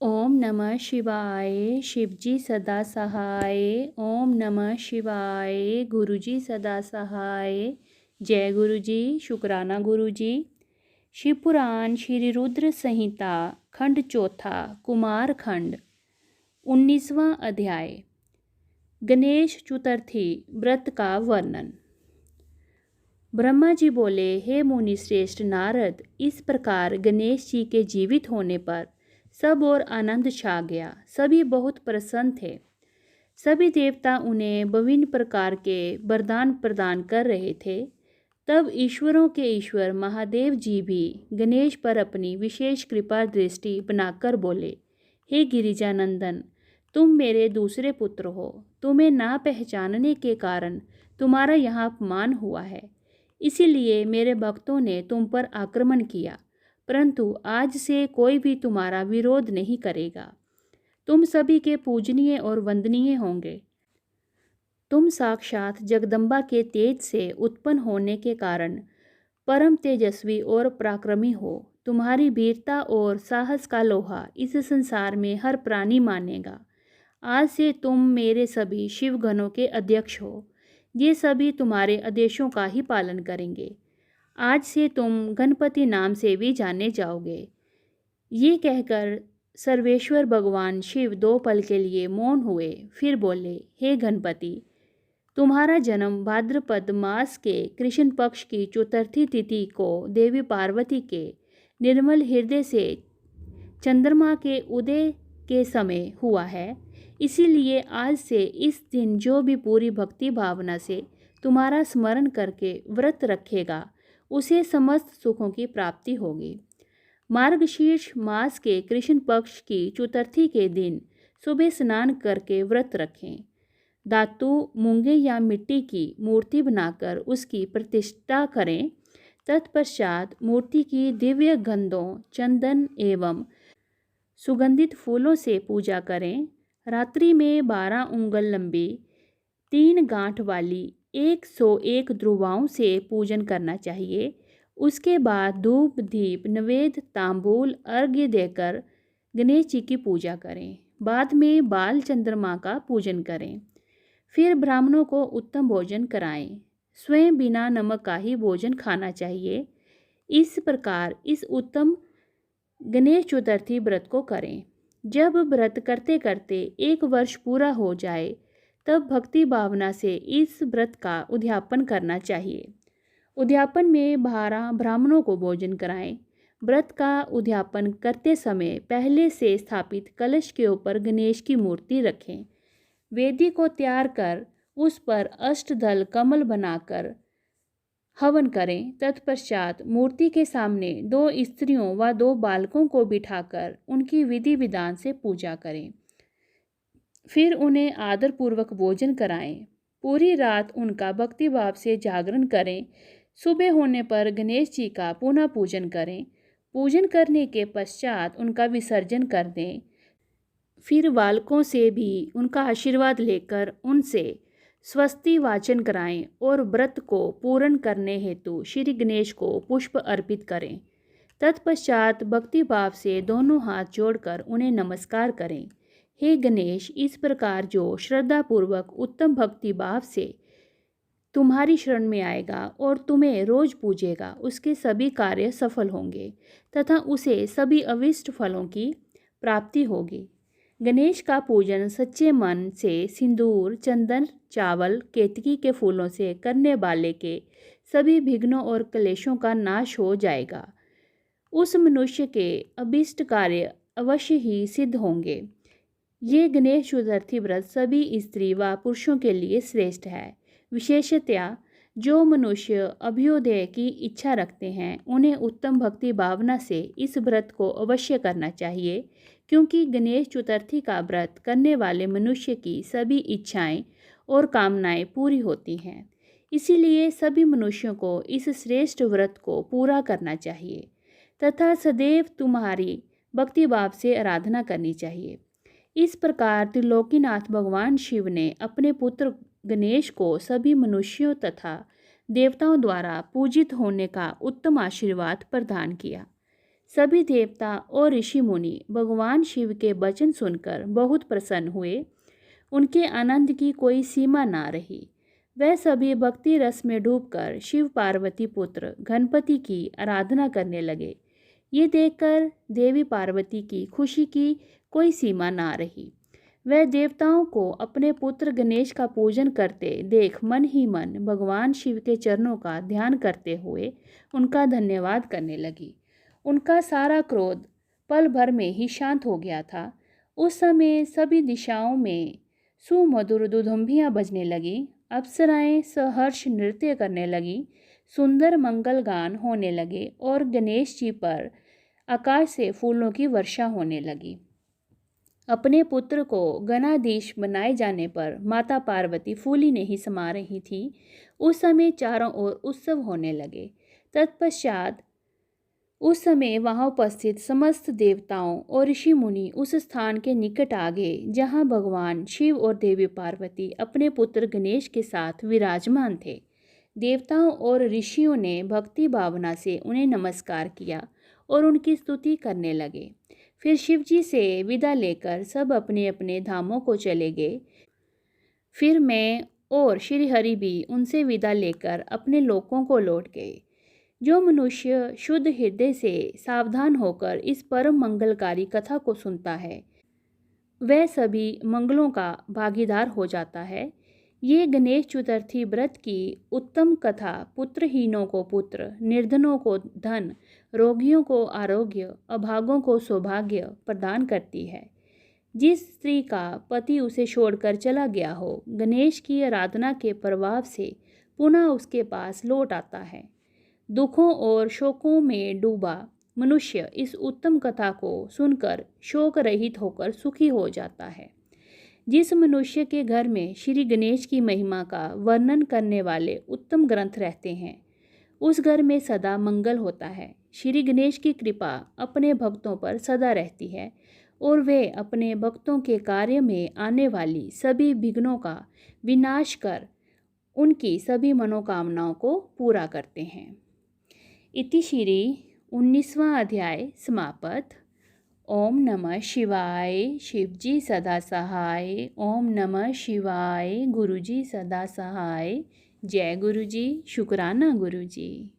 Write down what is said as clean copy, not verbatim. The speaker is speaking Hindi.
ओम नमः शिवाय। शिवजी सदा सहाय। ओम नमः शिवाय। गुरुजी सदा सहाय। जय गुरुजी। शुक्राना गुरुजी। शिव पुराण श्री रुद्र संहिता खंड चौथा कुमार खंड 19वां अध्याय गणेश चतुर्थी व्रत का वर्णन। ब्रह्मा जी बोले, हे मुनि श्रेष्ठ नारद, इस प्रकार गणेश जी के जीवित होने पर सब और आनंद छा गया। सभी बहुत प्रसन्न थे। सभी देवता उन्हें विभिन्न प्रकार के वरदान प्रदान कर रहे थे। तब ईश्वरों के ईश्वर महादेव जी भी गणेश पर अपनी विशेष कृपा दृष्टि बनाकर बोले, हे गिरिजानंदन, तुम मेरे दूसरे पुत्र हो। तुम्हें ना पहचानने के कारण तुम्हारा यहाँ अपमान हुआ है। इसीलिए मेरे भक्तों ने तुम पर आक्रमण किया, परंतु आज से कोई भी तुम्हारा विरोध नहीं करेगा। तुम सभी के पूजनीय और वंदनीय होंगे। तुम साक्षात जगदम्बा के तेज से उत्पन्न होने के कारण परम तेजस्वी और पराक्रमी हो। तुम्हारी वीरता और साहस का लोहा इस संसार में हर प्राणी मानेगा। आज से तुम मेरे सभी शिवगणों के अध्यक्ष हो। ये सभी तुम्हारे आदेशों का ही पालन करेंगे। आज से तुम गणपति नाम से भी जाने जाओगे। ये कहकर सर्वेश्वर भगवान शिव 2 पल के लिए मौन हुए। फिर बोले, हे गणपति, तुम्हारा जन्म भाद्रपद मास के कृष्ण पक्ष की चतुर्थी तिथि को देवी पार्वती के निर्मल हृदय से चंद्रमा के उदय के समय हुआ है। इसीलिए आज से इस दिन जो भी पूरी भक्ति भावना से तुम्हारा स्मरण करके व्रत रखेगा, उसे समस्त सुखों की प्राप्ति होगी। मार्गशीर्ष मास के कृष्ण पक्ष की चतुर्थी के दिन सुबह स्नान करके व्रत रखें। धातु, मूंगे या मिट्टी की मूर्ति बनाकर उसकी प्रतिष्ठा करें। तत्पश्चात मूर्ति की दिव्य गंधों, चंदन एवं सुगंधित फूलों से पूजा करें। रात्रि में 12 उंगल लंबी 3 गांठ वाली 101 ध्रुवाओं से पूजन करना चाहिए। उसके बाद धूप, दीप, नैवेद्य, तांबूल, अर्घ्य देकर गणेश जी की पूजा करें। बाद में बाल चंद्रमा का पूजन करें। फिर ब्राह्मणों को उत्तम भोजन कराएं। स्वयं बिना नमक का ही भोजन खाना चाहिए। इस प्रकार इस उत्तम गणेश चतुर्थी व्रत को करें। जब व्रत करते करते 1 वर्ष पूरा हो जाए, तब भक्ति भावना से इस व्रत का उद्यापन करना चाहिए। उद्यापन में 12 ब्राह्मणों को भोजन कराएं। व्रत का उद्यापन करते समय पहले से स्थापित कलश के ऊपर गणेश की मूर्ति रखें। वेदी को तैयार कर उस पर अष्टदल कमल बनाकर हवन करें। तत्पश्चात मूर्ति के सामने 2 स्त्रियों व 2 बालकों को बिठाकर उनकी विधि विधान से पूजा करें। फिर उन्हें आदरपूर्वक भोजन कराएं। पूरी रात उनका भक्ति भाव से जागरण करें। सुबह होने पर गणेश जी का पुनः पूजन करें। पूजन करने के पश्चात उनका विसर्जन कर दें। फिर बालकों से भी उनका आशीर्वाद लेकर उनसे स्वस्ति वाचन कराएं और व्रत को पूर्ण करने हेतु श्री गणेश को पुष्प अर्पित करें। तत्पश्चात भक्ति भाव से दोनों हाथ जोड़कर उन्हें नमस्कार करें। हे गणेश, इस प्रकार जो श्रद्धापूर्वक उत्तम भक्ति भाव से तुम्हारी शरण में आएगा और तुम्हें रोज पूजेगा, उसके सभी कार्य सफल होंगे तथा उसे सभी अविष्ट फलों की प्राप्ति होगी। गणेश का पूजन सच्चे मन से सिंदूर, चंदन, चावल, केतकी के फूलों से करने वाले के सभी विघ्नों और क्लेशों का नाश हो जाएगा। उस मनुष्य के अभिष्ट कार्य अवश्य ही सिद्ध होंगे। ये गणेश चतुर्थी व्रत सभी स्त्री व पुरुषों के लिए श्रेष्ठ है। विशेषतया जो मनुष्य अभ्युदय की इच्छा रखते हैं, उन्हें उत्तम भक्ति भावना से इस व्रत को अवश्य करना चाहिए, क्योंकि गणेश चतुर्थी का व्रत करने वाले मनुष्य की सभी इच्छाएं और कामनाएं पूरी होती हैं। इसीलिए सभी मनुष्यों को इस श्रेष्ठ व्रत को पूरा करना चाहिए तथा सदैव तुम्हारी भक्ति भाव से आराधना करनी चाहिए। इस प्रकार त्रिलोकीनाथ भगवान शिव ने अपने पुत्र गणेश को सभी मनुष्यों तथा देवताओं द्वारा पूजित होने का उत्तम आशीर्वाद प्रदान किया। सभी देवता और ऋषि मुनि भगवान शिव के वचन सुनकर बहुत प्रसन्न हुए। उनके आनंद की कोई सीमा ना रही। वह सभी भक्ति रस में डूबकर शिव पार्वती पुत्र गणपति की आराधना करने लगे। ये देखकर देवी पार्वती की खुशी की कोई सीमा ना रही। वह देवताओं को अपने पुत्र गणेश का पूजन करते देख मन ही मन भगवान शिव के चरणों का ध्यान करते हुए उनका धन्यवाद करने लगी। उनका सारा क्रोध पल भर में ही शांत हो गया था। उस समय सभी दिशाओं में सुमधुर दुदुम्बियाँ बजने लगी। अप्सराएं सहर्ष नृत्य करने लगी। सुंदर मंगल गान होने लगे और गणेश जी पर आकाश से फूलों की वर्षा होने लगी। अपने पुत्र को गणाधीश बनाए जाने पर माता पार्वती फूली नहीं समा रही थी। उस समय चारों ओर उत्सव होने लगे। तत्पश्चात उस समय वहां उपस्थित समस्त देवताओं और ऋषि मुनि उस स्थान के निकट आ गए जहां भगवान शिव और देवी पार्वती अपने पुत्र गणेश के साथ विराजमान थे। देवताओं और ऋषियों ने भक्ति भावना से उन्हें नमस्कार किया और उनकी स्तुति करने लगे। फिर शिव जी से विदा लेकर सब अपने अपने धामों को चले गए। फिर मैं और श्री हरि भी उनसे विदा लेकर अपने लोकों को लौट गए। जो मनुष्य शुद्ध हृदय से सावधान होकर इस परम मंगलकारी कथा को सुनता है वह सभी मंगलों का भागीदार हो जाता है। ये गणेश चतुर्थी व्रत की उत्तम कथा पुत्रहीनों को पुत्र, निर्धनों को धन, रोगियों को आरोग्य, अभागों को सौभाग्य प्रदान करती है। जिस स्त्री का पति उसे छोड़कर चला गया हो, गणेश की आराधना के प्रभाव से पुनः उसके पास लौट आता है। दुखों और शोकों में डूबा मनुष्य इस उत्तम कथा को सुनकर शोक रहित होकर सुखी हो जाता है। जिस मनुष्य के घर में श्री गणेश की महिमा का वर्णन करने वाले उत्तम ग्रंथ रहते हैं उस घर में सदा मंगल होता है। श्री गणेश की कृपा अपने भक्तों पर सदा रहती है और वे अपने भक्तों के कार्य में आने वाली सभी विघ्नों का विनाश कर उनकी सभी मनोकामनाओं को पूरा करते हैं। इति श्री 19वां अध्याय समाप्त। ओम नमः शिवाय। शिवजी सदा सहाय। ओम नमः शिवाय। गुरुजी सदा सहाय। जय गुरुजी। शुक्राना गुरुजी।